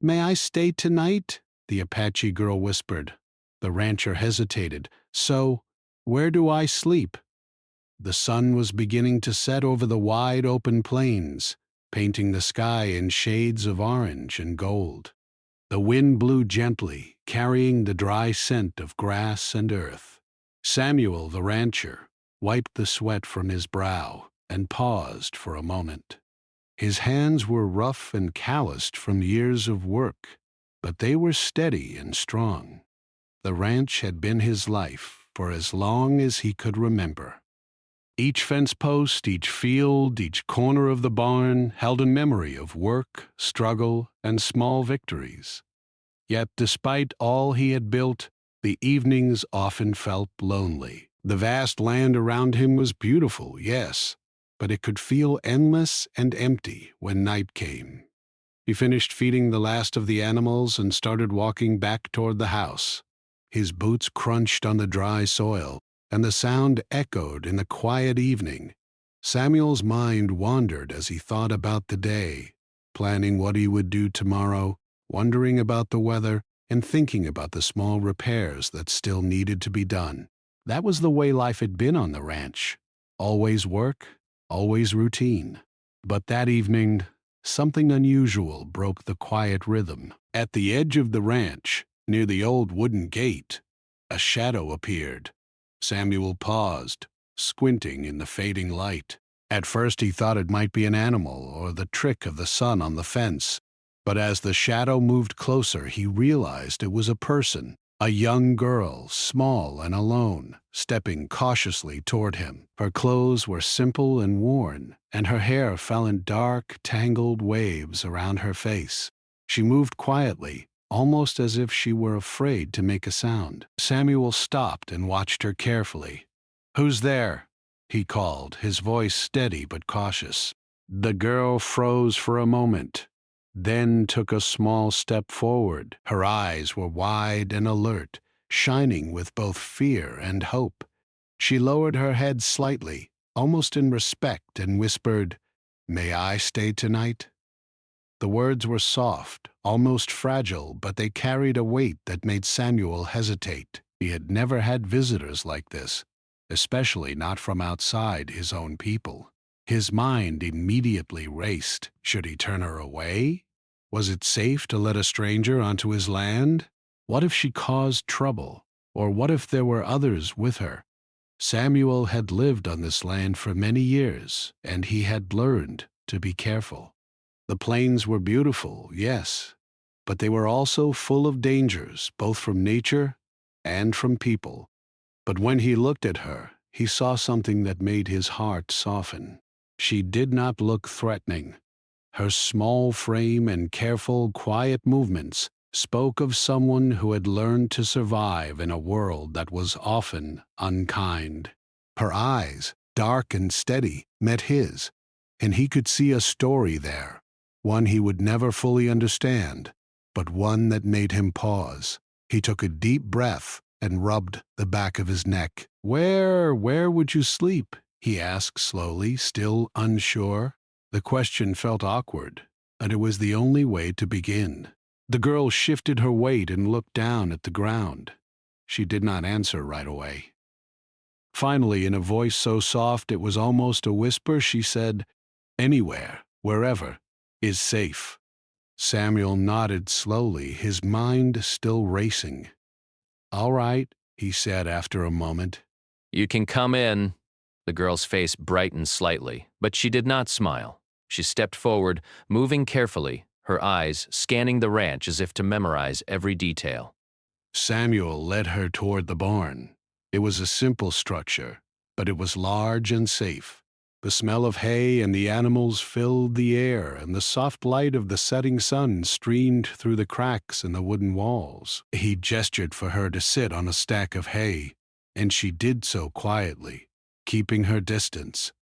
May I stay tonight? The Apache girl whispered. The rancher hesitated. So, where do I sleep? The sun was beginning to set over the wide open plains, painting the sky in shades of orange and gold. The wind blew gently, carrying the dry scent of grass and earth. Samuel, the rancher, wiped the sweat from his brow and paused for a moment. His hands were rough and calloused from years of work, but they were steady and strong. The ranch had been his life for as long as he could remember. Each fence post, each field, each corner of the barn held a memory of work, struggle, and small victories. Yet despite all he had built, the evenings often felt lonely. The vast land around him was beautiful, yes, but it could feel endless and empty when night came. He finished feeding the last of the animals and started walking back toward the house. His boots crunched on the dry soil, and the sound echoed in the quiet evening. Samuel's mind wandered as he thought about the day, planning what he would do tomorrow, wondering about the weather, and thinking about the small repairs that still needed to be done. That was the way life had been on the ranch. Always work, always routine. But that evening, something unusual broke the quiet rhythm. At the edge of the ranch, near the old wooden gate, a shadow appeared. Samuel paused, squinting in the fading light. At first he thought it might be an animal or the trick of the sun on the fence, but as the shadow moved closer he realized it was a person, a young girl, small and alone, stepping cautiously toward him. Her clothes were simple and worn, and her hair fell in dark, tangled waves around her face. She moved quietly, almost as if she were afraid to make a sound. Samuel stopped and watched her carefully. "Who's there?" he called, his voice steady but cautious. The girl froze for a moment, then took a small step forward. Her eyes were wide and alert, shining with both fear and hope. She lowered her head slightly, almost in respect, and whispered, "May I stay tonight?" The words were soft, almost fragile, but they carried a weight that made Samuel hesitate. He had never had visitors like this, especially not from outside his own people. His mind immediately raced. Should he turn her away? Was it safe to let a stranger onto his land? What if she caused trouble? Or what if there were others with her? Samuel had lived on this land for many years, and he had learned to be careful. The plains were beautiful, yes, but they were also full of dangers, both from nature and from people. But when he looked at her, he saw something that made his heart soften. She did not look threatening. Her small frame and careful, quiet movements spoke of someone who had learned to survive in a world that was often unkind. Her eyes, dark and steady, met his, and he could see a story there, one he would never fully understand, but one that made him pause. He took a deep breath and rubbed the back of his neck. Where would you sleep?" he asked slowly, still unsure. The question felt awkward, and it was the only way to begin. The girl shifted her weight and looked down at the ground. She did not answer right away. Finally, in a voice so soft it was almost a whisper, she said, "Anywhere, wherever, is safe." Samuel nodded slowly, his mind still racing. "All right," he said after a moment. "You can come in." The girl's face brightened slightly, but she did not smile. She stepped forward, moving carefully, her eyes scanning the ranch as if to memorize every detail. Samuel led her toward the barn. It was a simple structure, but it was large and safe. The smell of hay and the animals filled the air, and the soft light of the setting sun streamed through the cracks in the wooden walls. He gestured for her to sit on a stack of hay, and she did so quietly, keeping her distance,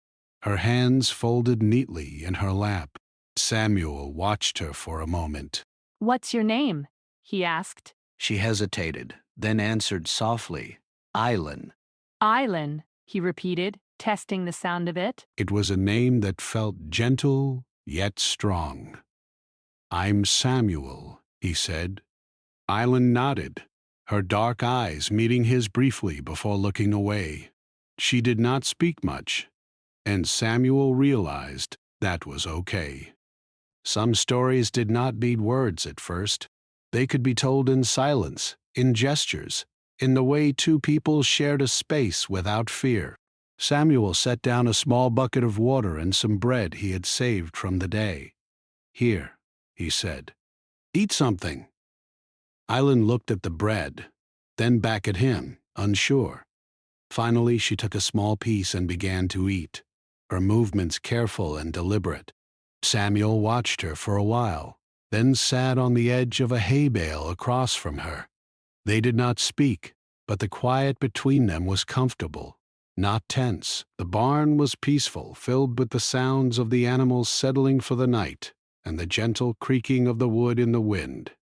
her hands folded neatly in her lap. Samuel watched her for a moment. "What's your name?" he asked. She hesitated, then answered softly, "Island." "Island," he repeated, testing the sound of it. It was a name that felt gentle yet strong. "I'm Samuel," he said. Island nodded, her dark eyes meeting his briefly before looking away. She did not speak much, and Samuel realized that was okay. Some stories did not need words at first. They could be told in silence, in gestures, in the way two people shared a space without fear. Samuel set down a small bucket of water and some bread he had saved from the day. Here, he said. Eat something. Island looked at the bread, then back at him, unsure. Finally, she took a small piece and began to eat, her movements careful and deliberate. Samuel watched her for a while, then sat on the edge of a hay bale across from her. They did not speak, but the quiet between them was comfortable, not tense. The barn was peaceful, filled with the sounds of the animals settling for the night and the gentle creaking of the wood in the wind.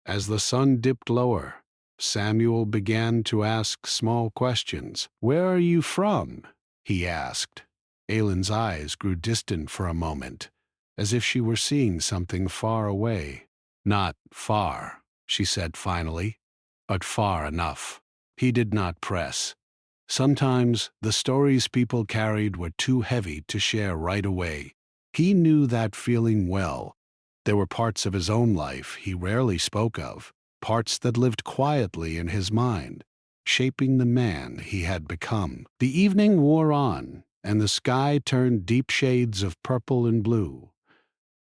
As the sun dipped lower, Samuel began to ask small questions. "Where are you from?" he asked. Aylin's eyes grew distant for a moment, as if she were seeing something far away. "Not far," she said finally, "but far enough." He did not press. Sometimes the stories people carried were too heavy to share right away. He knew that feeling well. There were parts of his own life he rarely spoke of, parts that lived quietly in his mind, shaping the man he had become. The evening wore on, and the sky turned deep shades of purple and blue.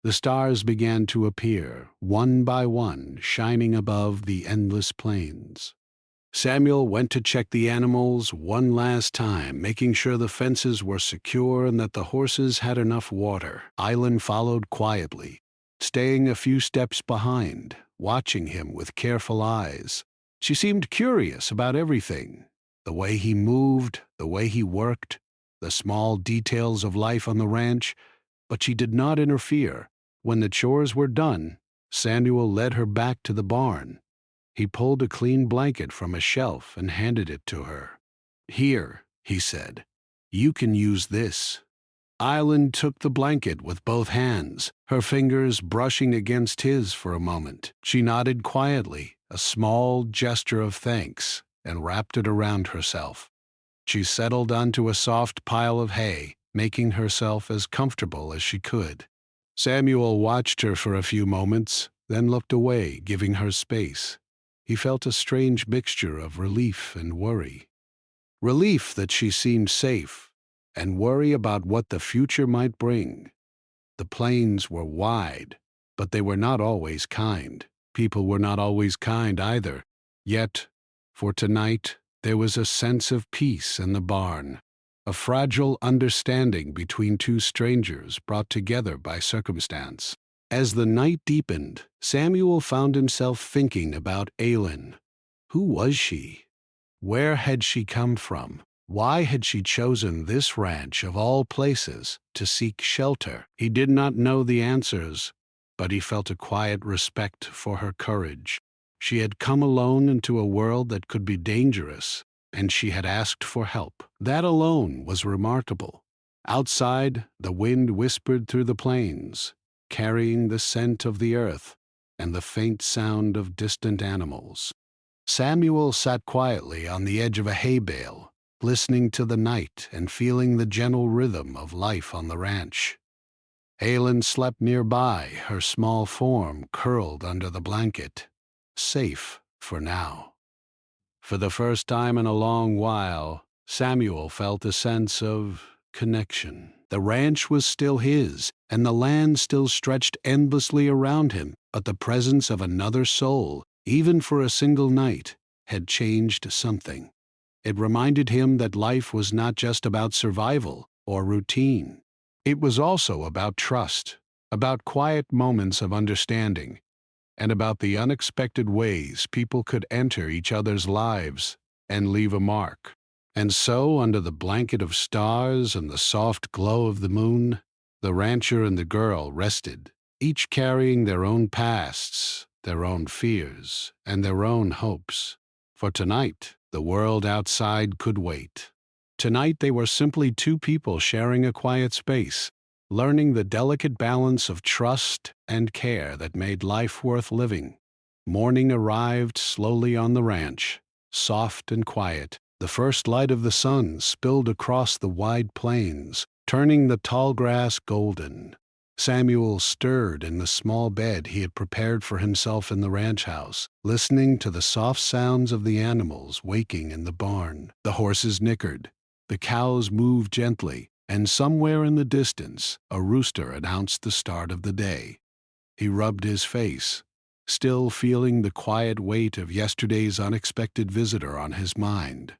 The stars began to appear, one by one, shining above the endless plains. Samuel went to check the animals one last time, making sure the fences were secure and that the horses had enough water. Island followed quietly, staying a few steps behind, watching him with careful eyes. She seemed curious about everything, the way he moved, the way he worked, the small details of life on the ranch, but she did not interfere. When the chores were done, Samuel led her back to the barn. He pulled a clean blanket from a shelf and handed it to her. "Here," he said, "you can use this." Island took the blanket with both hands, her fingers brushing against his for a moment. She nodded quietly, a small gesture of thanks, and wrapped it around herself. She settled onto a soft pile of hay, making herself as comfortable as she could. Samuel watched her for a few moments, then looked away, giving her space. He felt a strange mixture of relief and worry. Relief that she seemed safe, and worry about what the future might bring. The plains were wide, but they were not always kind. People were not always kind either. Yet, for tonight, there was a sense of peace in the barn, a fragile understanding between two strangers brought together by circumstance. As the night deepened, Samuel found himself thinking about Aylin. Who was she? Where had she come from? Why had she chosen this ranch of all places to seek shelter? He did not know the answers, but he felt a quiet respect for her courage. She had come alone into a world that could be dangerous, and she had asked for help. That alone was remarkable. Outside, the wind whispered through the plains, carrying the scent of the earth and the faint sound of distant animals. Samuel sat quietly on the edge of a hay bale, listening to the night and feeling the gentle rhythm of life on the ranch. Aylin slept nearby, her small form curled under the blanket, safe for now. For the first time in a long while, Samuel felt a sense of connection. The ranch was still his, and the land still stretched endlessly around him, but the presence of another soul, even for a single night, had changed something. It reminded him that life was not just about survival or routine. It was also about trust, about quiet moments of understanding, and about the unexpected ways people could enter each other's lives and leave a mark. And so, under the blanket of stars and the soft glow of the moon, the rancher and the girl rested, each carrying their own pasts, their own fears, and their own hopes. For tonight, the world outside could wait. Tonight they were simply two people sharing a quiet space, learning the delicate balance of trust and care that made life worth living. Morning arrived slowly on the ranch, soft and quiet. The first light of the sun spilled across the wide plains, turning the tall grass golden. Samuel stirred in the small bed he had prepared for himself in the ranch house, listening to the soft sounds of the animals waking in the barn. The horses nickered, the cows moved gently, and somewhere in the distance, a rooster announced the start of the day. He rubbed his face, still feeling the quiet weight of yesterday's unexpected visitor on his mind.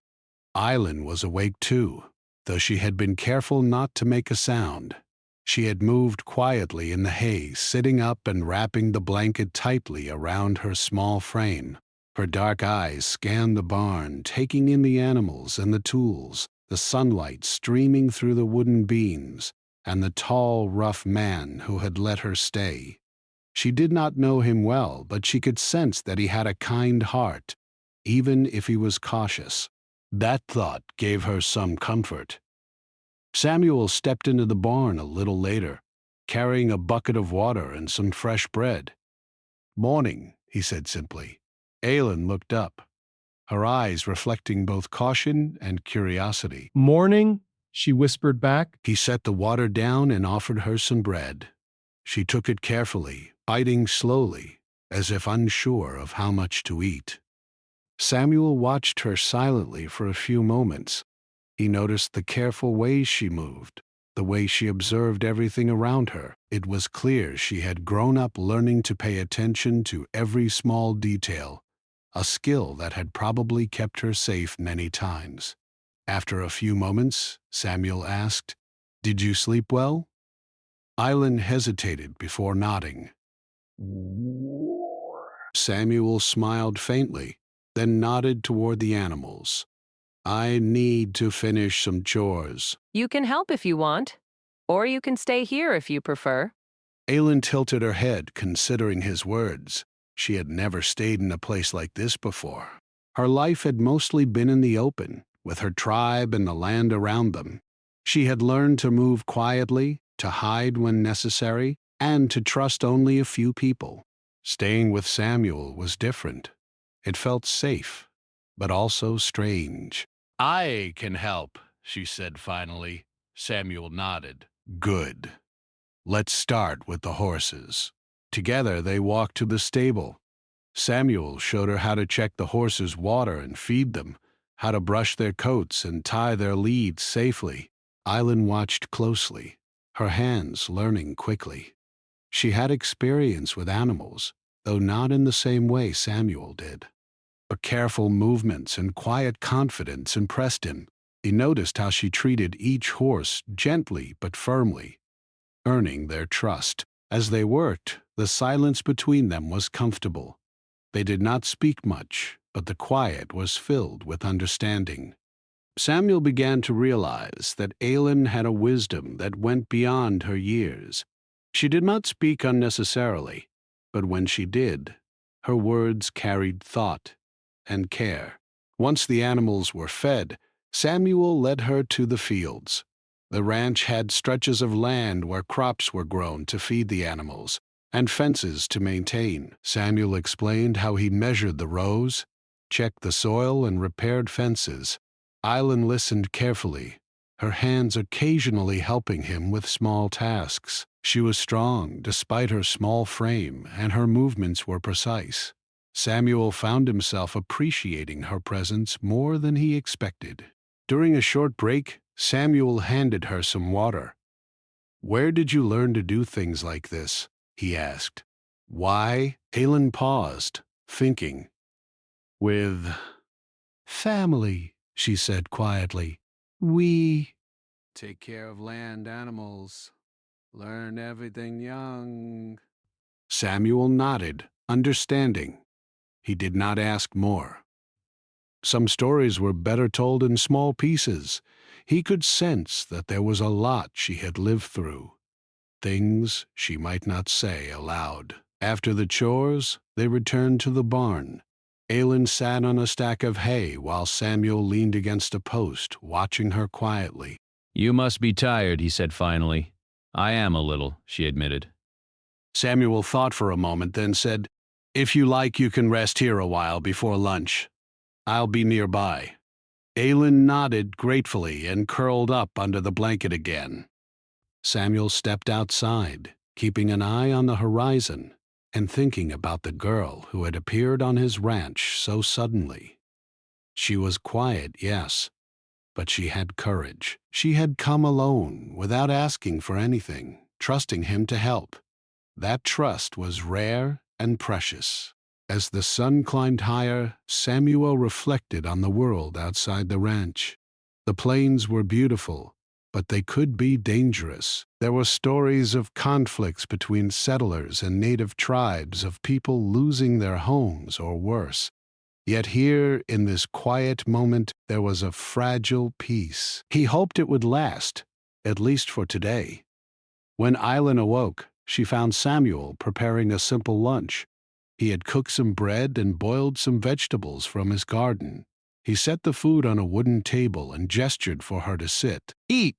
Eileen was awake too, though she had been careful not to make a sound. She had moved quietly in the hay, sitting up and wrapping the blanket tightly around her small frame. Her dark eyes scanned the barn, taking in the animals and the tools, the sunlight streaming through the wooden beams, and the tall, rough man who had let her stay. She did not know him well, but she could sense that he had a kind heart, even if he was cautious. That thought gave her some comfort. Samuel stepped into the barn a little later, carrying a bucket of water and some fresh bread. "Morning," he said simply. Aileen looked up, her eyes reflecting both caution and curiosity. "Morning," she whispered back. He set the water down and offered her some bread. She took it carefully, biting slowly, as if unsure of how much to eat. Samuel watched her silently for a few moments. He noticed the careful way she moved, the way she observed everything around her. It was clear she had grown up learning to pay attention to every small detail, a skill that had probably kept her safe many times. After a few moments, Samuel asked, "Did you sleep well?" Eileen hesitated before nodding. Samuel smiled faintly, then nodded toward the animals. "I need to finish some chores." You can help if you want, or you can stay here if you prefer. Aileen tilted her head, considering his words. She had never stayed in a place like this before. Her life had mostly been in the open, with her tribe and the land around them. She had learned to move quietly, to hide when necessary, and to trust only a few people. Staying with Samuel was different. It felt safe, but also strange. "I can help," she said finally. Samuel nodded. "Good. Let's start with the horses." Together they walked to the stable. Samuel showed her how to check the horses' water and feed them, how to brush their coats and tie their leads safely. Eileen watched closely, her hands learning quickly. She had experience with animals, though not in the same way Samuel did. Her careful movements and quiet confidence impressed him. He noticed how she treated each horse gently but firmly, earning their trust. As they worked, the silence between them was comfortable. They did not speak much, but the quiet was filled with understanding. Samuel began to realize that Aileen had a wisdom that went beyond her years. She did not speak unnecessarily, but when she did, her words carried thought and care. Once the animals were fed, Samuel led her to the fields. The ranch had stretches of land where crops were grown to feed the animals, and fences to maintain. Samuel explained how he measured the rows, checked the soil, and repaired fences. Eileen listened carefully, her hands occasionally helping him with small tasks. She was strong, despite her small frame, and her movements were precise. Samuel found himself appreciating her presence more than he expected. During a short break, Samuel handed her some water. "Where did you learn to do things like this?" he asked. "Why?" Aileen paused, thinking. "With family," she said quietly. "We take care of land animals, learn everything young." Samuel nodded, understanding. He did not ask more. Some stories were better told in small pieces. He could sense that there was a lot she had lived through, things she might not say aloud. After the chores, they returned to the barn. Aileen sat on a stack of hay while Samuel leaned against a post, watching her quietly. "You must be tired," he said finally. "I am a little," she admitted. Samuel thought for a moment, then said, If you like, you can rest here a while before lunch. I'll be nearby." Aelin nodded gratefully and curled up under the blanket again. Samuel stepped outside, keeping an eye on the horizon and thinking about the girl who had appeared on his ranch so suddenly. She was quiet, yes, but she had courage. She had come alone, without asking for anything, trusting him to help. That trust was rare and precious. As the sun climbed higher, Samuel reflected on the world outside the ranch. The plains were beautiful, but they could be dangerous. There were stories of conflicts between settlers and native tribes, of people losing their homes or worse. Yet here, in this quiet moment, there was a fragile peace. He hoped it would last, at least for today. When Aelin awoke, she found Samuel preparing a simple lunch. He had cooked some bread and boiled some vegetables from his garden. He set the food on a wooden table and gestured for her to sit. "Eat,"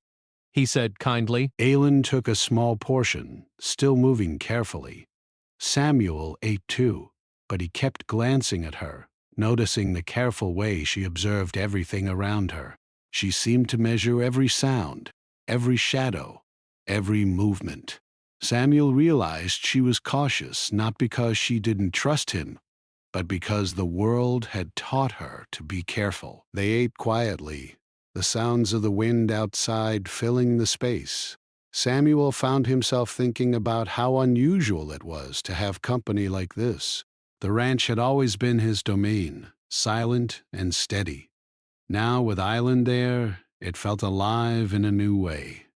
he said kindly. Aelin took a small portion, still moving carefully. Samuel ate too, but he kept glancing at her, noticing the careful way she observed everything around her. She seemed to measure every sound, every shadow, every movement. Samuel realized she was cautious, not because she didn't trust him, but because the world had taught her to be careful. They ate quietly, the sounds of the wind outside filling the space. Samuel found himself thinking about how unusual it was to have company like this. The ranch had always been his domain, silent and steady. Now, with Aelin there, it felt alive in a new way.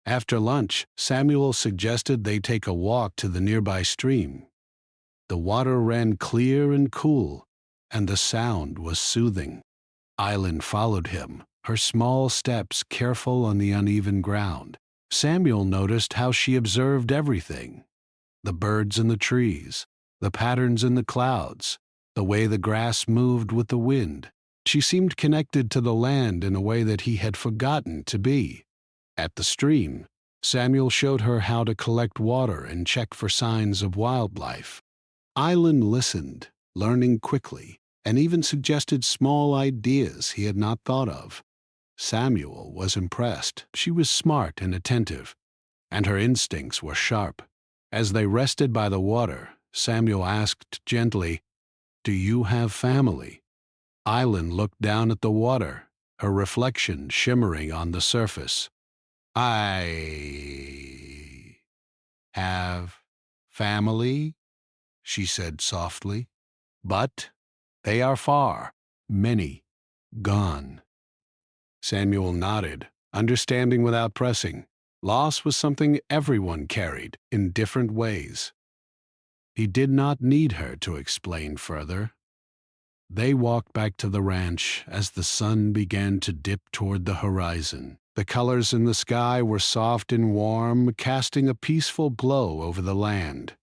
After lunch, Samuel suggested they take a walk to the nearby stream. The water ran clear and cool, and the sound was soothing. Aelin followed him, her small steps careful on the uneven ground. Samuel noticed how she observed everything: the birds in the trees, the patterns in the clouds, the way the grass moved with the wind. She seemed connected to the land in a way that he had forgotten to be. At the stream, Samuel showed her how to collect water and check for signs of wildlife. Aelin listened, learning quickly, and even suggested small ideas he had not thought of. Samuel was impressed. She was smart and attentive, and her instincts were sharp. As they rested by the water, Samuel asked gently, "Do you have family?" Aelin looked down at the water, her reflection shimmering on the surface. "I have family," she said softly, "but they are far, many, gone." Samuel nodded, understanding without pressing. Loss was something everyone carried in different ways. He did not need her to explain further. They walked back to the ranch as the sun began to dip toward the horizon. The colors in the sky were soft and warm, casting a peaceful glow over the land.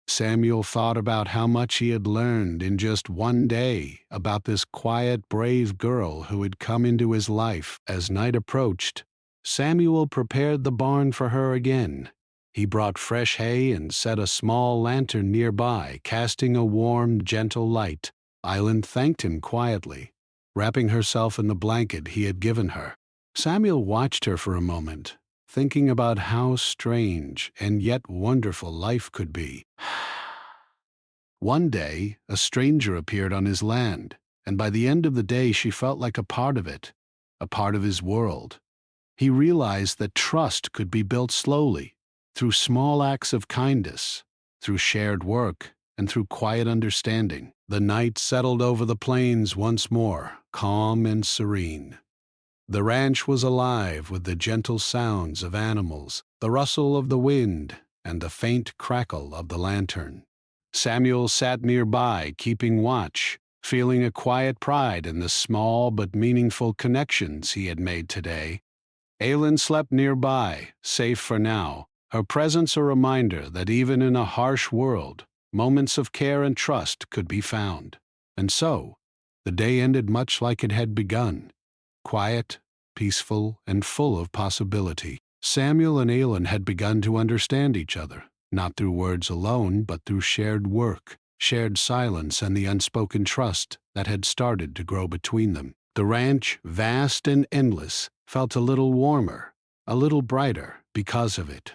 Samuel thought about how much he had learned in just one day about this quiet, brave girl who had come into his life. As night approached, Samuel prepared the barn for her again. He brought fresh hay and set a small lantern nearby, casting a warm, gentle light. Aelin thanked him quietly, wrapping herself in the blanket he had given her. Samuel watched her for a moment, thinking about how strange and yet wonderful life could be. One day, a stranger appeared on his land, and by the end of the day she felt like a part of it, a part of his world. He realized that trust could be built slowly, through small acts of kindness, through shared work, and through quiet understanding. The night settled over the plains once more, calm and serene. The ranch was alive with the gentle sounds of animals, the rustle of the wind, and the faint crackle of the lantern. Samuel sat nearby, keeping watch, feeling a quiet pride in the small but meaningful connections he had made today. Aelin slept nearby, safe for now, her presence a reminder that even in a harsh world, moments of care and trust could be found. And so, the day ended much like it had begun, quiet, peaceful, and full of possibility. Samuel and Aelin had begun to understand each other, not through words alone, but through shared work, shared silence, and the unspoken trust that had started to grow between them. The ranch, vast and endless, felt a little warmer, a little brighter because of it.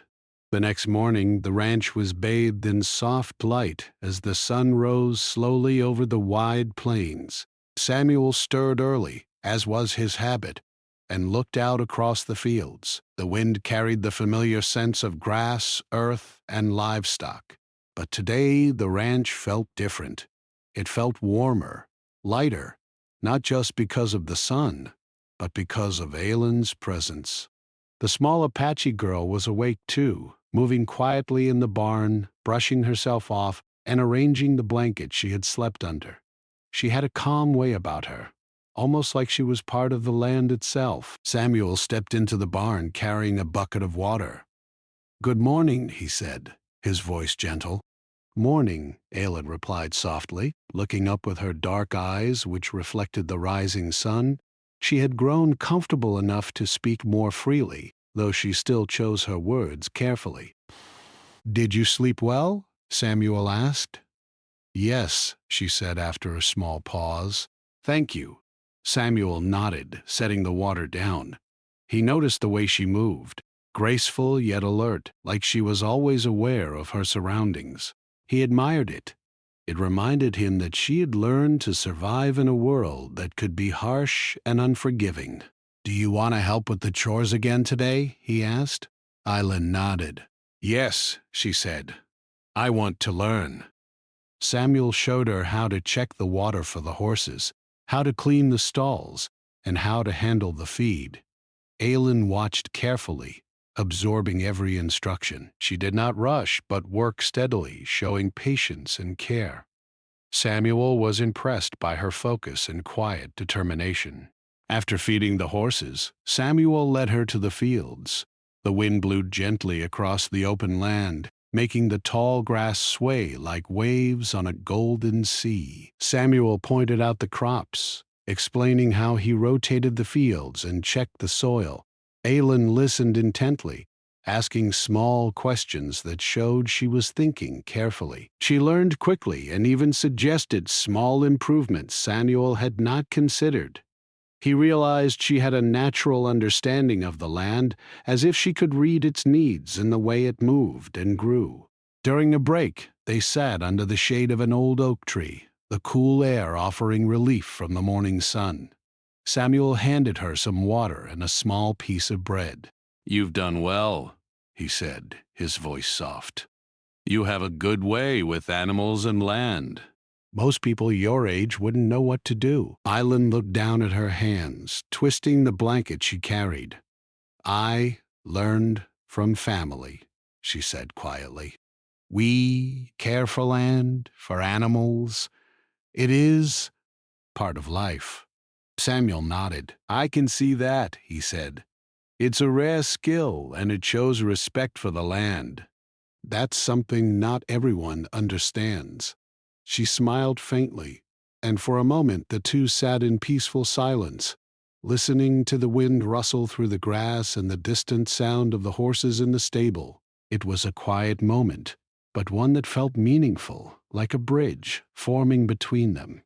The next morning, the ranch was bathed in soft light as the sun rose slowly over the wide plains. Samuel stirred early, as was his habit, and looked out across the fields. The wind carried the familiar scents of grass, earth, and livestock. But today the ranch felt different. It felt warmer, lighter, not just because of the sun, but because of Aylin's presence. The small Apache girl was awake too, moving quietly in the barn, brushing herself off, and arranging the blanket she had slept under. She had a calm way about her, almost like she was part of the land itself. Samuel stepped into the barn carrying a bucket of water. "Good morning," he said, his voice gentle. "Morning," Aylin replied softly, looking up with her dark eyes which reflected the rising sun. She had grown comfortable enough to speak more freely, though she still chose her words carefully. "Did you sleep well?" Samuel asked. "Yes," she said after a small pause. "Thank you." Samuel nodded, setting the water down. He noticed the way she moved, graceful yet alert, like she was always aware of her surroundings. He admired it. It reminded him that she had learned to survive in a world that could be harsh and unforgiving. "Do you want to help with the chores again today?" he asked. Aylin nodded. "Yes," she said. "I want to learn." Samuel showed her how to check the water for the horses, how to clean the stalls, and how to handle the feed. Aylin watched carefully, absorbing every instruction. She did not rush, but worked steadily, showing patience and care. Samuel was impressed by her focus and quiet determination. After feeding the horses, Samuel led her to the fields. The wind blew gently across the open land, making the tall grass sway like waves on a golden sea. Samuel pointed out the crops, explaining how he rotated the fields and checked the soil. Aylin listened intently, asking small questions that showed she was thinking carefully. She learned quickly and even suggested small improvements Samuel had not considered. He realized she had a natural understanding of the land, as if she could read its needs in the way it moved and grew. During a break, they sat under the shade of an old oak tree, the cool air offering relief from the morning sun. Samuel handed her some water and a small piece of bread. "You've done well," he said, his voice soft. "You have a good way with animals and land. Most people your age wouldn't know what to do." Aylin looked down at her hands, twisting the blanket she carried. "I learned from family," she said quietly. "We care for land, for animals. It is part of life." Samuel nodded. "I can see that," he said. "It's a rare skill, and it shows respect for the land. That's something not everyone understands." She smiled faintly, and for a moment the two sat in peaceful silence, listening to the wind rustle through the grass and the distant sound of the horses in the stable. It was a quiet moment, but one that felt meaningful, like a bridge forming between them.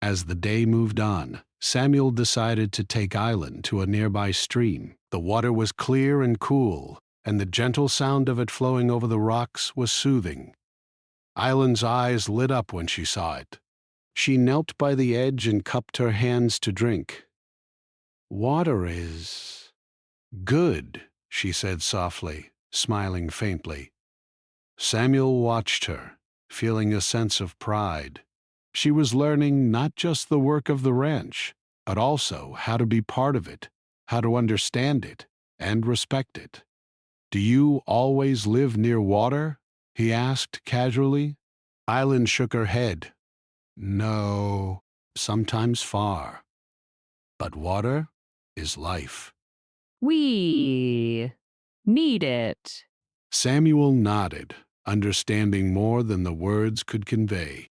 As the day moved on, Samuel decided to take Aylin to a nearby stream. The water was clear and cool, and the gentle sound of it flowing over the rocks was soothing. Aylin's eyes lit up when she saw it. She knelt by the edge and cupped her hands to drink. "Water is good," she said softly, smiling faintly. Samuel watched her, feeling a sense of pride. She was learning not just the work of the ranch, but also how to be part of it, how to understand it, and respect it. "Do you always live near water?" he asked casually. Aylin shook her head. "No, sometimes far. But water is life." We need it. Samuel nodded, understanding more than the words could convey.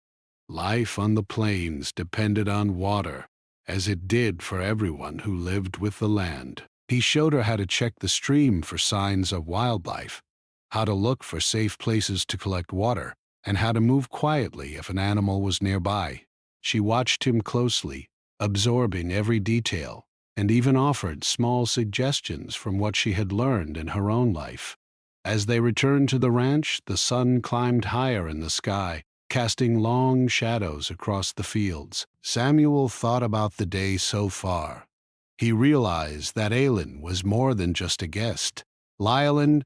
Life on the plains depended on water, as it did for everyone who lived with the land. He showed her how to check the stream for signs of wildlife, how to look for safe places to collect water, and how to move quietly if an animal was nearby. She watched him closely, absorbing every detail, and even offered small suggestions from what she had learned in her own life. As they returned to the ranch, the sun climbed higher in the sky, casting long shadows across the fields. Samuel thought about the day so far. He realized that Aylin was more than just a guest. Lyle,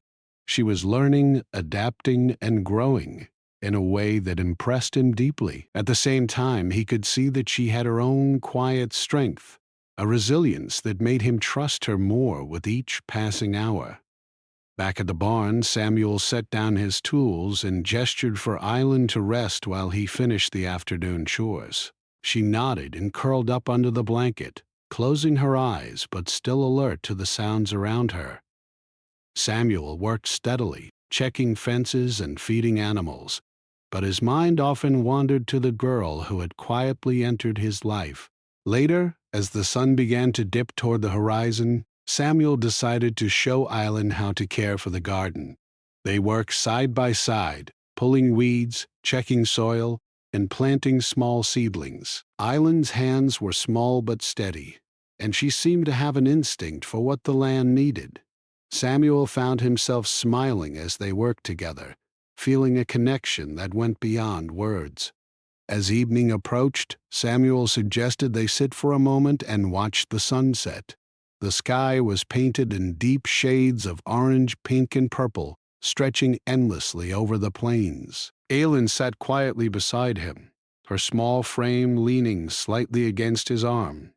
she was learning, adapting, and growing in a way that impressed him deeply. At the same time, he could see that she had her own quiet strength, a resilience that made him trust her more with each passing hour. Back at the barn, Samuel set down his tools and gestured for Eileen to rest while he finished the afternoon chores. She nodded and curled up under the blanket, closing her eyes but still alert to the sounds around her. Samuel worked steadily, checking fences and feeding animals, but his mind often wandered to the girl who had quietly entered his life. Later, as the sun began to dip toward the horizon, Samuel decided to show Eileen how to care for the garden. They worked side by side, pulling weeds, checking soil, and planting small seedlings. Eileen's hands were small but steady, and she seemed to have an instinct for what the land needed. Samuel found himself smiling as they worked together, feeling a connection that went beyond words. As evening approached, Samuel suggested they sit for a moment and watch the sunset. The sky was painted in deep shades of orange, pink, and purple, stretching endlessly over the plains. Aylin sat quietly beside him, her small frame leaning slightly against his arm.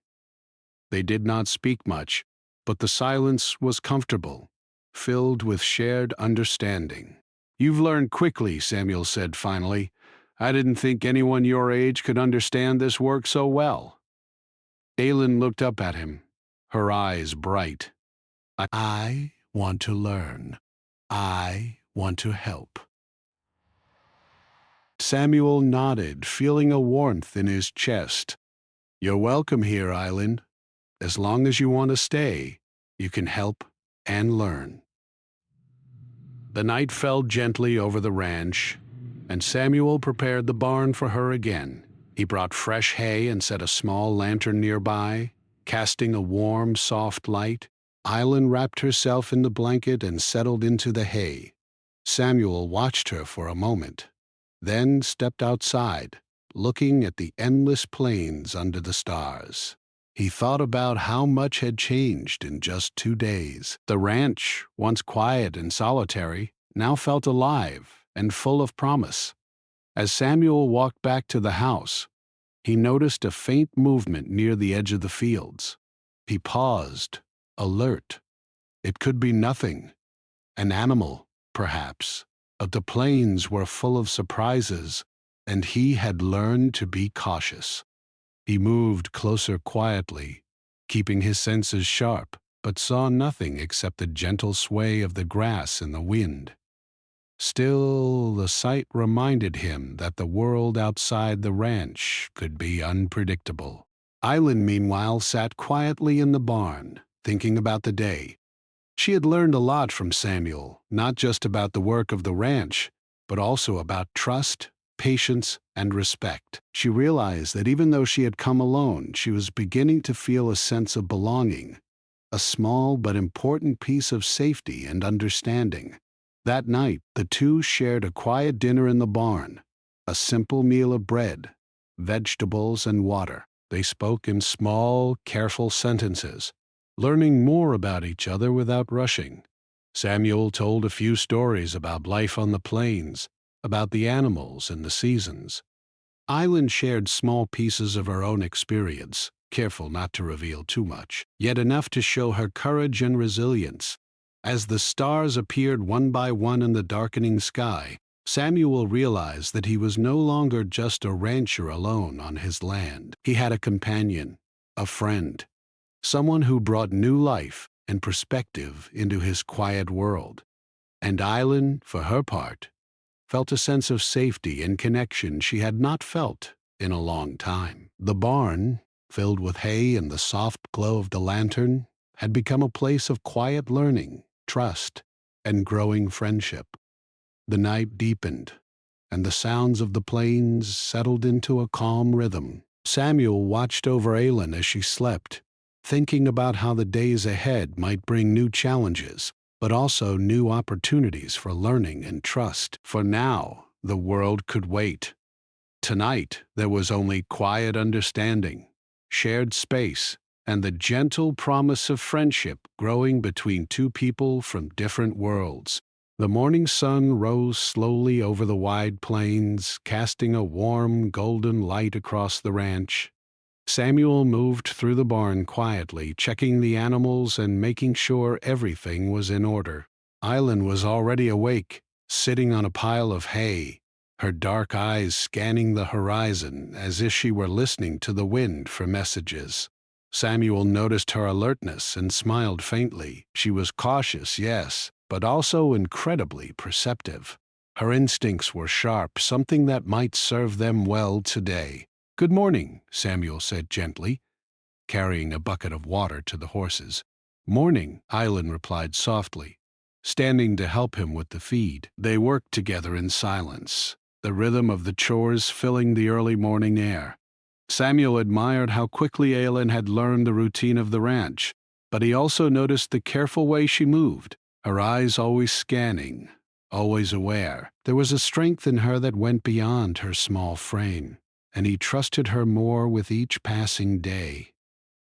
They did not speak much, but the silence was comfortable, filled with shared understanding. "You've learned quickly," Samuel said finally. "I didn't think anyone your age could understand this work so well." Aylin looked up at him, her eyes bright. "I want to learn. I want to help." Samuel nodded, feeling a warmth in his chest. "You're welcome here, Eileen. As long as you want to stay, you can help and learn." The night fell gently over the ranch, and Samuel prepared the barn for her again. He brought fresh hay and set a small lantern nearby, casting a warm, soft light. Eileen wrapped herself in the blanket and settled into the hay. Samuel watched her for a moment, then stepped outside, looking at the endless plains under the stars. He thought about how much had changed in just 2 days. The ranch, once quiet and solitary, now felt alive and full of promise. As Samuel walked back to the house, he noticed a faint movement near the edge of the fields. He paused, alert. It could be nothing. An animal, perhaps. But the plains were full of surprises, and he had learned to be cautious. He moved closer quietly, keeping his senses sharp, but saw nothing except the gentle sway of the grass in the wind. Still, the sight reminded him that the world outside the ranch could be unpredictable. Eileen, meanwhile, sat quietly in the barn, thinking about the day. She had learned a lot from Samuel, not just about the work of the ranch, but also about trust, patience, and respect. She realized that even though she had come alone, she was beginning to feel a sense of belonging, a small but important piece of safety and understanding. That night, the two shared a quiet dinner in the barn, a simple meal of bread, vegetables, and water. They spoke in small, careful sentences, learning more about each other without rushing. Samuel told a few stories about life on the plains, about the animals and the seasons. Eileen shared small pieces of her own experience, careful not to reveal too much, yet enough to show her courage and resilience. As the stars appeared one by one in the darkening sky, Samuel realized that he was no longer just a rancher alone on his land. He had a companion, a friend, someone who brought new life and perspective into his quiet world. And Eileen, for her part, felt a sense of safety and connection she had not felt in a long time. The barn, filled with hay and the soft glow of the lantern, had become a place of quiet learning, trust, and growing friendship. The night deepened, and the sounds of the plains settled into a calm rhythm. Samuel watched over Aelin as she slept, thinking about how the days ahead might bring new challenges, but also new opportunities for learning and trust. For now, the world could wait. Tonight, there was only quiet understanding, shared space, and the gentle promise of friendship growing between two people from different worlds. The morning sun rose slowly over the wide plains, casting a warm, golden light across the ranch. Samuel moved through the barn quietly, checking the animals and making sure everything was in order. Aelin was already awake, sitting on a pile of hay, her dark eyes scanning the horizon as if she were listening to the wind for messages. Samuel noticed her alertness and smiled faintly. She was cautious, yes, but also incredibly perceptive. Her instincts were sharp, something that might serve them well today. "Good morning," Samuel said gently, carrying a bucket of water to the horses. "Morning," Aelin replied softly, standing to help him with the feed. They worked together in silence, the rhythm of the chores filling the early morning air. Samuel admired how quickly Aelin had learned the routine of the ranch, but he also noticed the careful way she moved, her eyes always scanning, always aware. There was a strength in her that went beyond her small frame, and he trusted her more with each passing day.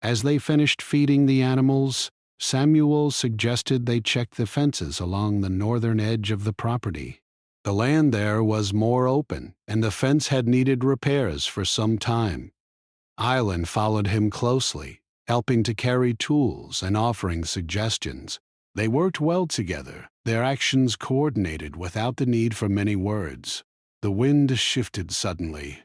As they finished feeding the animals, Samuel suggested they check the fences along the northern edge of the property. The land there was more open, and the fence had needed repairs for some time. Aelin followed him closely, helping to carry tools and offering suggestions. They worked well together, their actions coordinated without the need for many words. The wind shifted suddenly,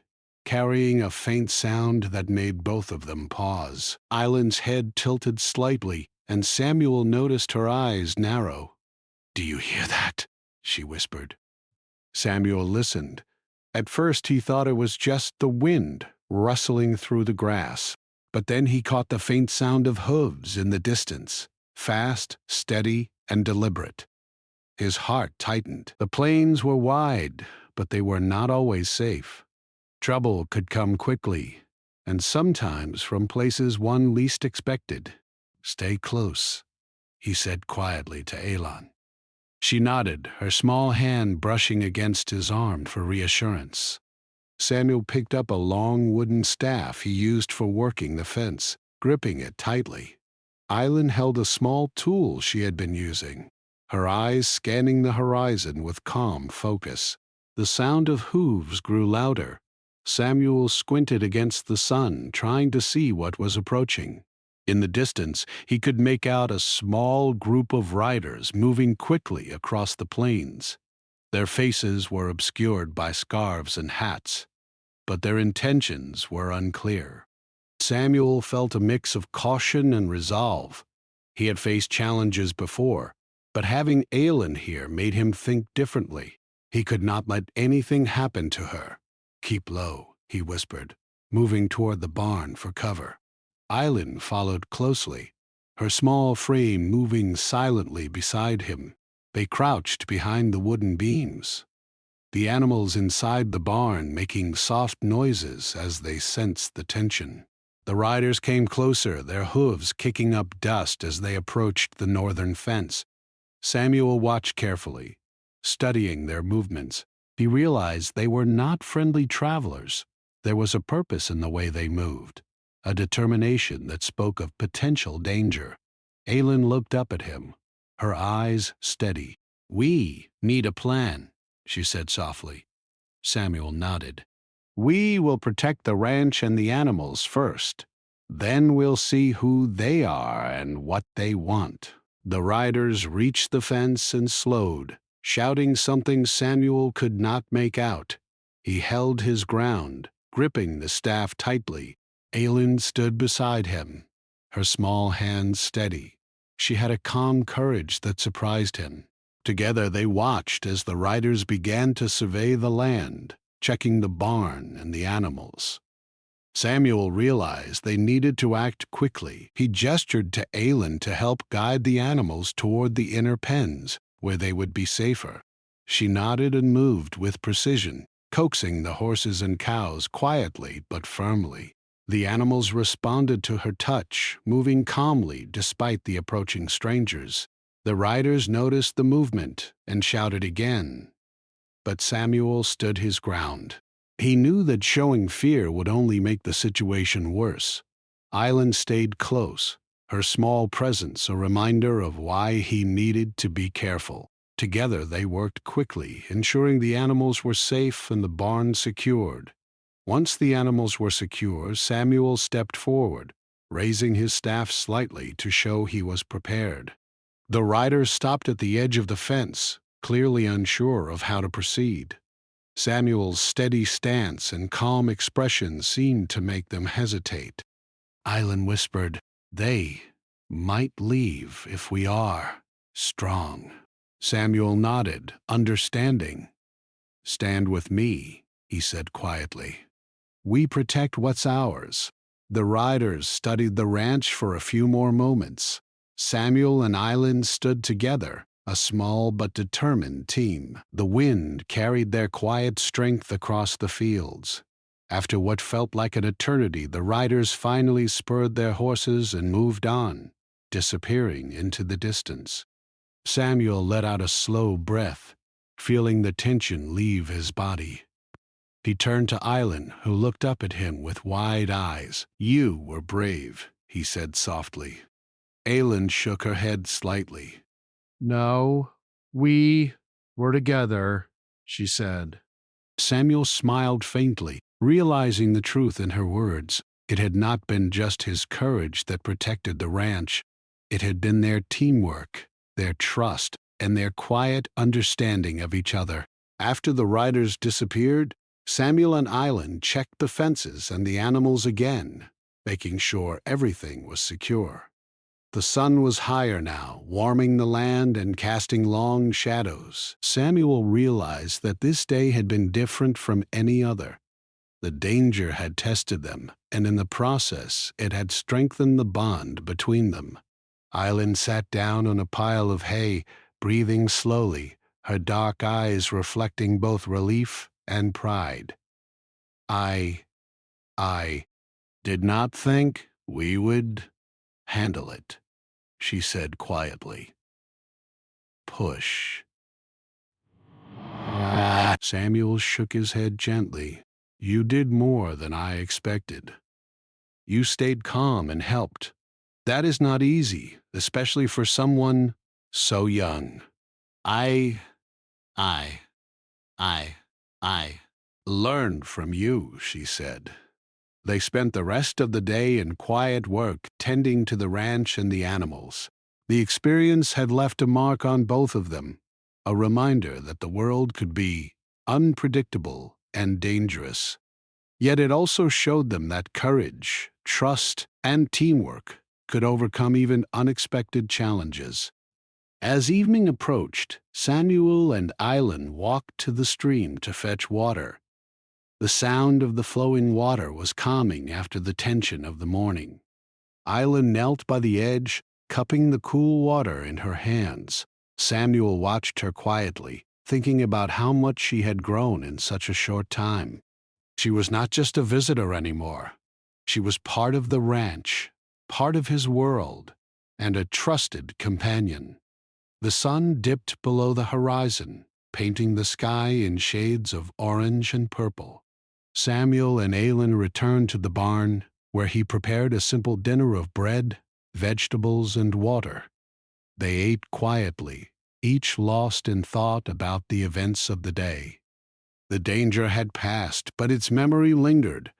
carrying a faint sound that made both of them pause. Aelin's head tilted slightly, and Samuel noticed her eyes narrow. "Do you hear that?" she whispered. Samuel listened. At first he thought it was just the wind rustling through the grass, but then he caught the faint sound of hooves in the distance, fast, steady, and deliberate. His heart tightened. The plains were wide, but they were not always safe. Trouble could come quickly, and sometimes from places one least expected. "Stay close," he said quietly to Aelin. She nodded, her small hand brushing against his arm for reassurance. Samuel picked up a long wooden staff he used for working the fence, gripping it tightly. Aelin held a small tool she had been using, her eyes scanning the horizon with calm focus. The sound of hooves grew louder. Samuel squinted against the sun, trying to see what was approaching. In the distance, he could make out a small group of riders moving quickly across the plains. Their faces were obscured by scarves and hats, but their intentions were unclear. Samuel felt a mix of caution and resolve. He had faced challenges before, but having Aelin here made him think differently. He could not let anything happen to her. "Keep low," he whispered, moving toward the barn for cover. Aelin followed closely, her small frame moving silently beside him. They crouched behind the wooden beams, the animals inside the barn making soft noises as they sensed the tension. The riders came closer, their hooves kicking up dust as they approached the northern fence. Samuel watched carefully, studying their movements. He realized they were not friendly travelers. There was a purpose in the way they moved, a determination that spoke of potential danger. Aelin looked up at him, her eyes steady. "We need a plan," she said softly. Samuel nodded. "We will protect the ranch and the animals first. Then we'll see who they are and what they want." The riders reached the fence and slowed, shouting something Samuel could not make out. He held his ground, gripping the staff tightly. Aelin stood beside him, her small hands steady. She had a calm courage that surprised him. Together they watched as the riders began to survey the land, checking the barn and the animals. Samuel realized they needed to act quickly. He gestured to Aelin to help guide the animals toward the inner pens, where they would be safer. She nodded and moved with precision, coaxing the horses and cows quietly but firmly. The animals responded to her touch, moving calmly despite the approaching strangers. The riders noticed the movement and shouted again. But Samuel stood his ground. He knew that showing fear would only make the situation worse. Island stayed close, her small presence a reminder of why he needed to be careful. Together they worked quickly, ensuring the animals were safe and the barn secured. Once the animals were secure, Samuel stepped forward, raising his staff slightly to show he was prepared. The riders stopped at the edge of the fence, clearly unsure of how to proceed. Samuel's steady stance and calm expression seemed to make them hesitate. Island whispered, "They might leave if we are strong." Samuel nodded, understanding. "Stand with me," he said quietly. "We protect what's ours." The riders studied the ranch for a few more moments. Samuel and Island stood together, a small but determined team. The wind carried their quiet strength across the fields. After what felt like an eternity, the riders finally spurred their horses and moved on, disappearing into the distance. Samuel let out a slow breath, feeling the tension leave his body. He turned to Island, who looked up at him with wide eyes. "You were brave," he said softly. Aylan shook her head slightly. No, we were together, she said. Samuel smiled faintly, realizing the truth in her words. It had not been just his courage that protected the ranch. It had been their teamwork, their trust, and their quiet understanding of each other. After the riders disappeared, Samuel and Island checked the fences and the animals again, making sure everything was secure. The sun was higher now, warming the land and casting long shadows. Samuel realized that this day had been different from any other. The danger had tested them, and in the process it had strengthened the bond between them. Island sat down on a pile of hay, breathing slowly, her dark eyes reflecting both relief and pride. I did not think we would handle it," she said quietly. "Push." Samuel shook his head gently. "You did more than I expected. You stayed calm and helped. That is not easy, especially for someone so young. I learned from you," she said. They spent the rest of the day in quiet work, tending to the ranch and the animals. The experience had left a mark on both of them, a reminder that the world could be unpredictable and dangerous. Yet it also showed them that courage, trust, and teamwork could overcome even unexpected challenges. As evening approached, Samuel and Island walked to the stream to fetch water. The sound of the flowing water was calming after the tension of the morning. Island knelt by the edge, cupping the cool water in her hands. Samuel watched her quietly, thinking about how much she had grown in such a short time. She was not just a visitor anymore. She was part of the ranch, part of his world, and a trusted companion. The sun dipped below the horizon, painting the sky in shades of orange and purple. Samuel and Aylan returned to the barn, where he prepared a simple dinner of bread, vegetables, and water. They ate quietly, each lost in thought about the events of the day. The danger had passed, but its memory lingered,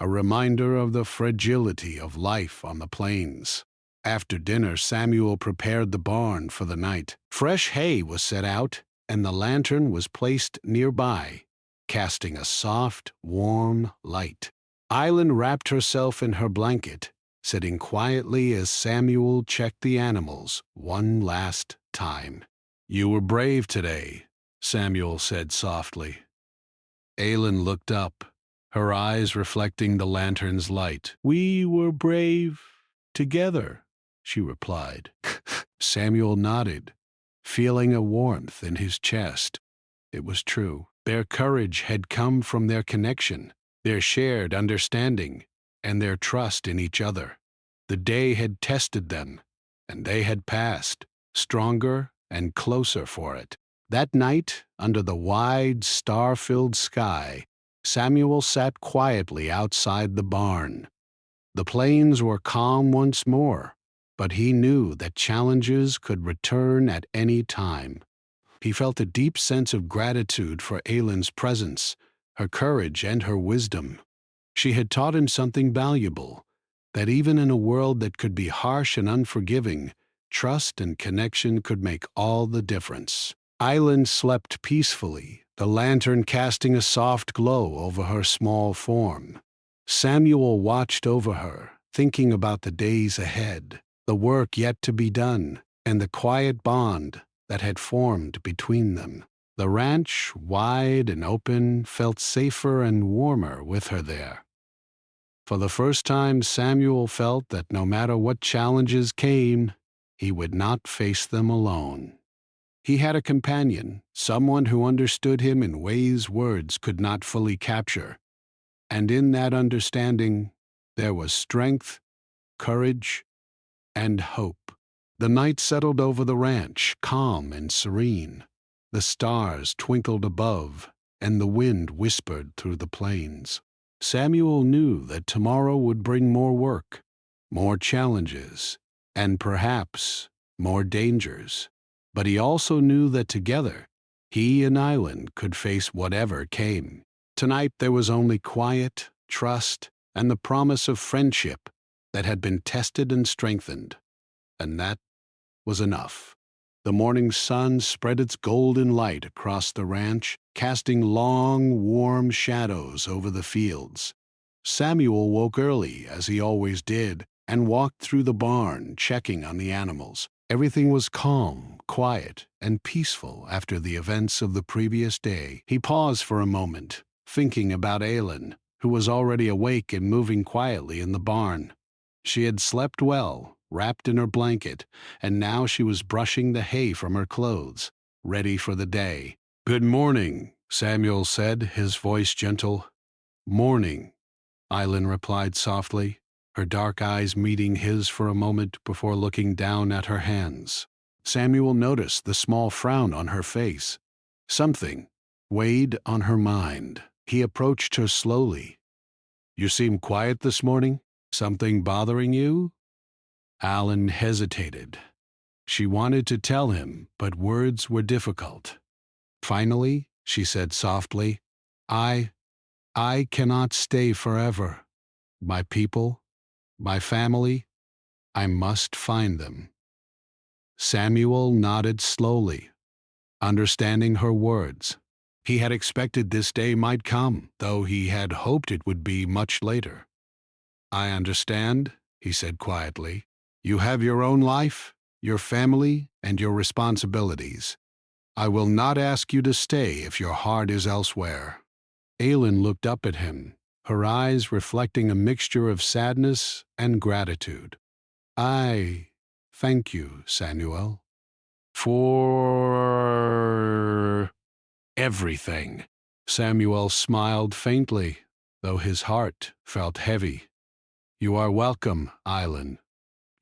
a reminder of the fragility of life on the plains. After dinner, Samuel prepared the barn for the night. Fresh hay was set out, and the lantern was placed nearby, casting a soft, warm light. Island wrapped herself in her blanket, sitting quietly as Samuel checked the animals one last time. "You were brave today," Samuel said softly. Aylan looked up, her eyes reflecting the lantern's light. "We were brave together," she replied. Samuel nodded, feeling a warmth in his chest. It was true. Their courage had come from their connection, their shared understanding, and their trust in each other. The day had tested them, and they had passed, stronger and closer for it. That night, under the wide, star-filled sky, Samuel sat quietly outside the barn. The plains were calm once more, but he knew that challenges could return at any time. He felt a deep sense of gratitude for Aylin's presence, her courage, and her wisdom. She had taught him something valuable, that even in a world that could be harsh and unforgiving, trust and connection could make all the difference. Aylin slept peacefully, the lantern casting a soft glow over her small form. Samuel watched over her, thinking about the days ahead, the work yet to be done, and the quiet bond that had formed between them. The ranch, wide and open, felt safer and warmer with her there. For the first time, Samuel felt that no matter what challenges came, he would not face them alone. He had a companion, someone who understood him in ways words could not fully capture. And in that understanding, there was strength, courage, and hope. The night settled over the ranch, calm and serene. The stars twinkled above, and the wind whispered through the plains. Samuel knew that tomorrow would bring more work, more challenges, and perhaps more dangers. But he also knew that together, he and Aylin could face whatever came. Tonight there was only quiet, trust, and the promise of friendship that had been tested and strengthened. And that was enough. The morning sun spread its golden light across the ranch, casting long, warm shadows over the fields. Samuel woke early, as he always did, and walked through the barn, checking on the animals. Everything was calm, quiet, and peaceful after the events of the previous day. He paused for a moment, thinking about Aylin, who was already awake and moving quietly in the barn. She had slept well, wrapped in her blanket, and now she was brushing the hay from her clothes, ready for the day. "Good morning," Samuel said, his voice gentle. "Morning," Aylin replied softly, her dark eyes meeting his for a moment before looking down at her hands. Samuel noticed the small frown on her face. Something weighed on her mind. He approached her slowly. "You seem quiet this morning? Something bothering you?" Aylin hesitated. She wanted to tell him, but words were difficult. Finally, she said softly, I cannot stay forever. My people, my family, I must find them." Samuel nodded slowly, understanding her words. He had expected this day might come, though he had hoped it would be much later. "I understand," he said quietly. "You have your own life, your family, and your responsibilities. I will not ask you to stay if your heart is elsewhere." Aylin looked up at him, her eyes reflecting a mixture of sadness and gratitude. "I thank you, Samuel, for everything." Samuel smiled faintly, though his heart felt heavy. "You are welcome, Aylin.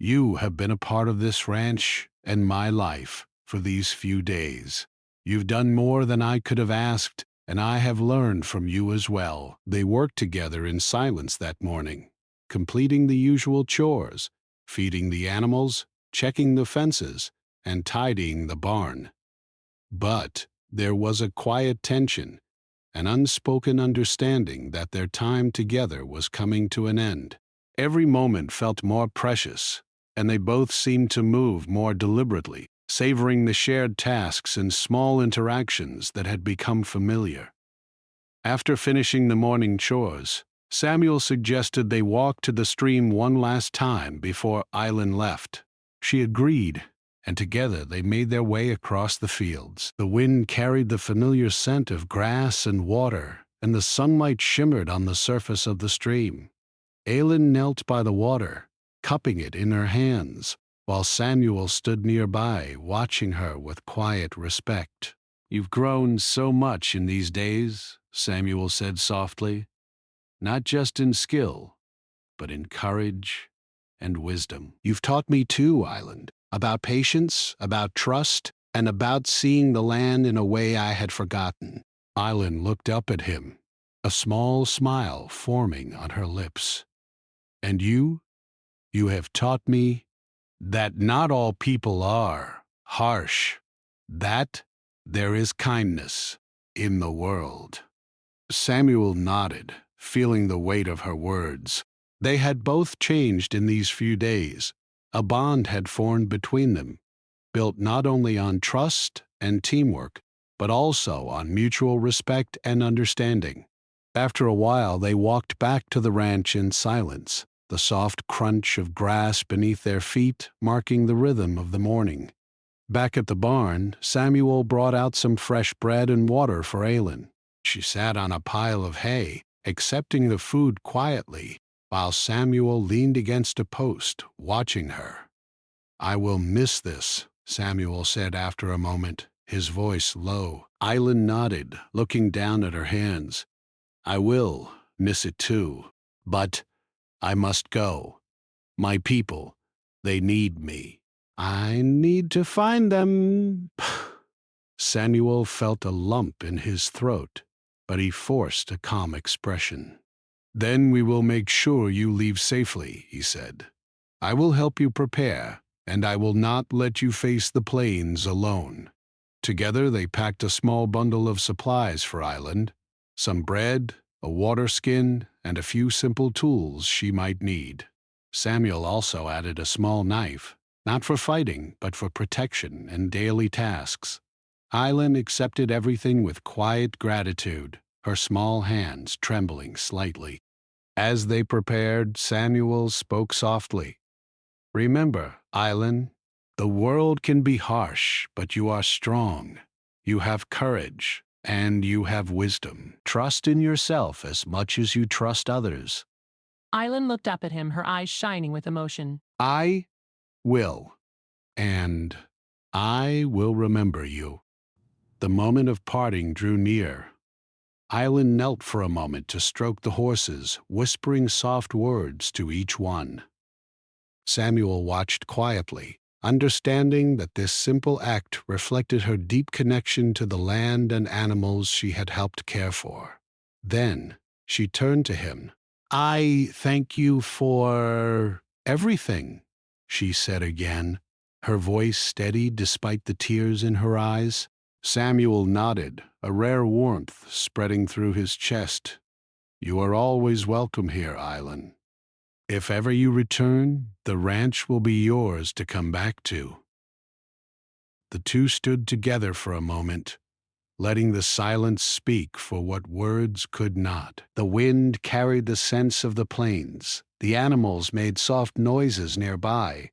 You have been a part of this ranch and my life for these few days. You've done more than I could have asked, and I have learned from you as well." They worked together in silence that morning, completing the usual chores, feeding the animals, checking the fences, and tidying the barn. But there was a quiet tension, an unspoken understanding that their time together was coming to an end. Every moment felt more precious, and they both seemed to move more deliberately, savoring the shared tasks and small interactions that had become familiar. After finishing the morning chores, Samuel suggested they walk to the stream one last time before Aylin left. She agreed, and together they made their way across the fields. The wind carried the familiar scent of grass and water, and the sunlight shimmered on the surface of the stream. Aylin knelt by the water, cupping it in her hands, while Samuel stood nearby, watching her with quiet respect. You've grown so much in these days, Samuel said softly, not just in skill, but in courage and wisdom. You've taught me too, Island, about patience, about trust, and about seeing the land in a way I had forgotten. Island looked up at him, a small smile forming on her lips. And you have taught me that not all people are harsh, that there is kindness in the world. Samuel nodded, feeling the weight of her words. They had both changed in these few days. A bond had formed between them, built not only on trust and teamwork, but also on mutual respect and understanding. After a while, they walked back to the ranch in silence, the soft crunch of grass beneath their feet marking the rhythm of the morning. Back at the barn, Samuel brought out some fresh bread and water for Aylin. She sat on a pile of hay, accepting the food quietly, while Samuel leaned against a post, watching her. "I will miss this," Samuel said after a moment, his voice low. Aylin nodded, looking down at her hands. "I will miss it too, but I must go. My people, they need me. I need to find them." Samuel felt a lump in his throat, but he forced a calm expression. "Then we will make sure you leave safely," he said. "I will help you prepare, and I will not let you face the plains alone." Together they packed a small bundle of supplies for Island, some bread, a water skin, and a few simple tools she might need. Samuel also added a small knife, not for fighting, but for protection and daily tasks. Island accepted everything with quiet gratitude, her small hands trembling slightly. As they prepared, Samuel spoke softly. "Remember, Island, the world can be harsh, but you are strong. You have courage, and you have wisdom. Trust in yourself as much as you trust others." Island looked up at him, her eyes shining with emotion. "I will, and I will remember you." The moment of parting drew near. Island knelt for a moment to stroke the horses, whispering soft words to each one. Samuel watched quietly, understanding that this simple act reflected her deep connection to the land and animals she had helped care for. Then she turned to him. "I thank you for everything," she said again, her voice steady despite the tears in her eyes. Samuel nodded, a rare warmth spreading through his chest. "You are always welcome here, Island. If ever you return, the ranch will be yours to come back to." The two stood together for a moment, letting the silence speak for what words could not. The wind carried the scents of the plains, the animals made soft noises nearby,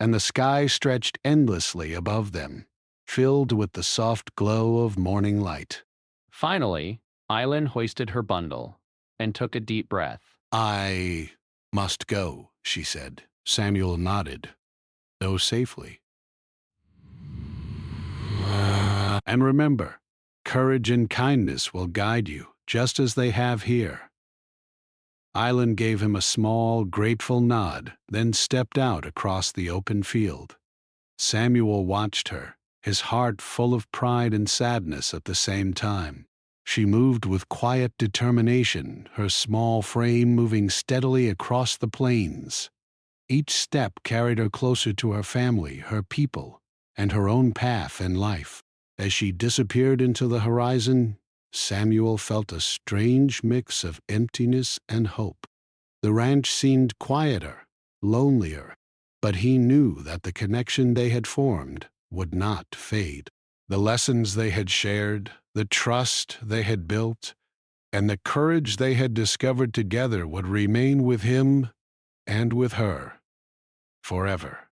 and the sky stretched endlessly above them, filled with the soft glow of morning light. Finally, Island hoisted her bundle and took a deep breath. "I must go," she said. Samuel nodded. "Go safely. And remember, courage and kindness will guide you, just as they have here." Island gave him a small, grateful nod, then stepped out across the open field. Samuel watched her, his heart full of pride and sadness at the same time. She moved with quiet determination, her small frame moving steadily across the plains. Each step carried her closer to her family, her people, and her own path in life. As she disappeared into the horizon, Samuel felt a strange mix of emptiness and hope. The ranch seemed quieter, lonelier, but he knew that the connection they had formed would not fade. The lessons they had shared, the trust they had built, and the courage they had discovered together would remain with him and with her forever.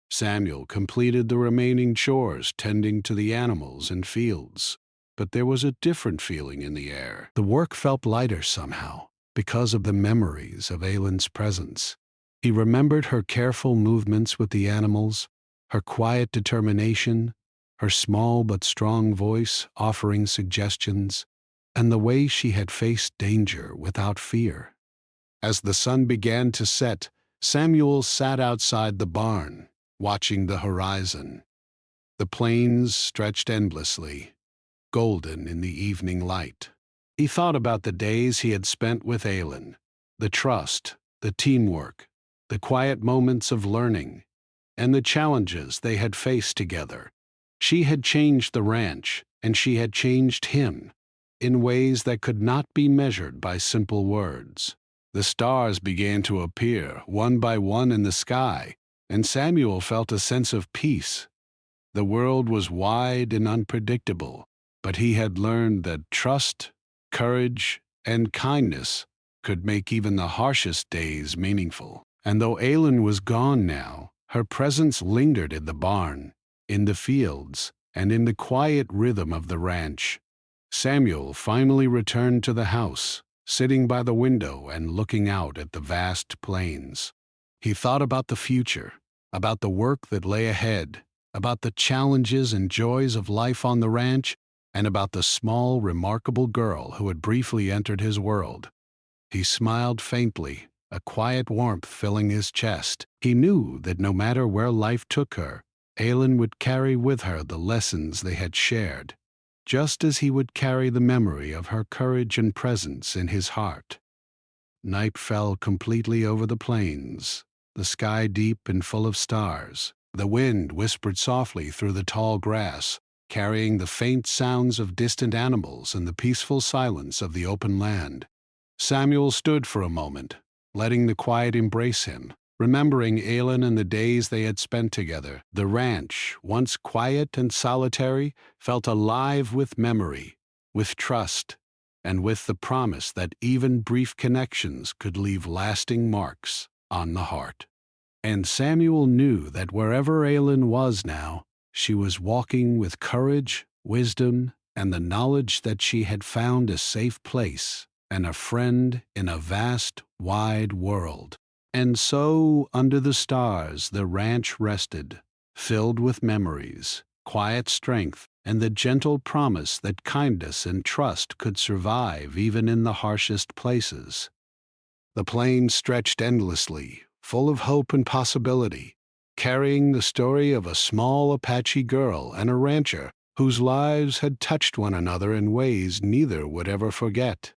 Samuel completed the remaining chores, tending to the animals and fields. But there was a different feeling in the air. The work felt lighter somehow, because of the memories of Aylin's presence. He remembered her careful movements with the animals, her quiet determination, her small but strong voice offering suggestions, and the way she had faced danger without fear. As the sun began to set, Samuel sat outside the barn, watching the horizon. The plains stretched endlessly, golden in the evening light. He thought about the days he had spent with Aylin, the trust, the teamwork, the quiet moments of learning, and the challenges they had faced together. She had changed the ranch, and she had changed him, in ways that could not be measured by simple words. The stars began to appear, one by one in the sky, and Samuel felt a sense of peace. The world was wide and unpredictable, but he had learned that trust, courage, and kindness could make even the harshest days meaningful. And though Aylin was gone now, her presence lingered in the barn, in the fields, and in the quiet rhythm of the ranch. Samuel finally returned to the house, sitting by the window and looking out at the vast plains. He thought about the future, about the work that lay ahead, about the challenges and joys of life on the ranch, and about the small, remarkable girl who had briefly entered his world. He smiled faintly, a quiet warmth filling his chest. He knew that no matter where life took her, Aylin would carry with her the lessons they had shared, just as he would carry the memory of her courage and presence in his heart. Night fell completely over the plains, the sky deep and full of stars. The wind whispered softly through the tall grass, carrying the faint sounds of distant animals and the peaceful silence of the open land. Samuel stood for a moment, letting the quiet embrace him, remembering Aylin and the days they had spent together. The ranch, once quiet and solitary, felt alive with memory, with trust, and with the promise that even brief connections could leave lasting marks on the heart. And Samuel knew that wherever Aylin was now, she was walking with courage, wisdom, and the knowledge that she had found a safe place and a friend in a vast, wide world. And so, under the stars, the ranch rested, filled with memories, quiet strength, and the gentle promise that kindness and trust could survive even in the harshest places. The plains stretched endlessly, full of hope and possibility, carrying the story of a small Apache girl and a rancher whose lives had touched one another in ways neither would ever forget.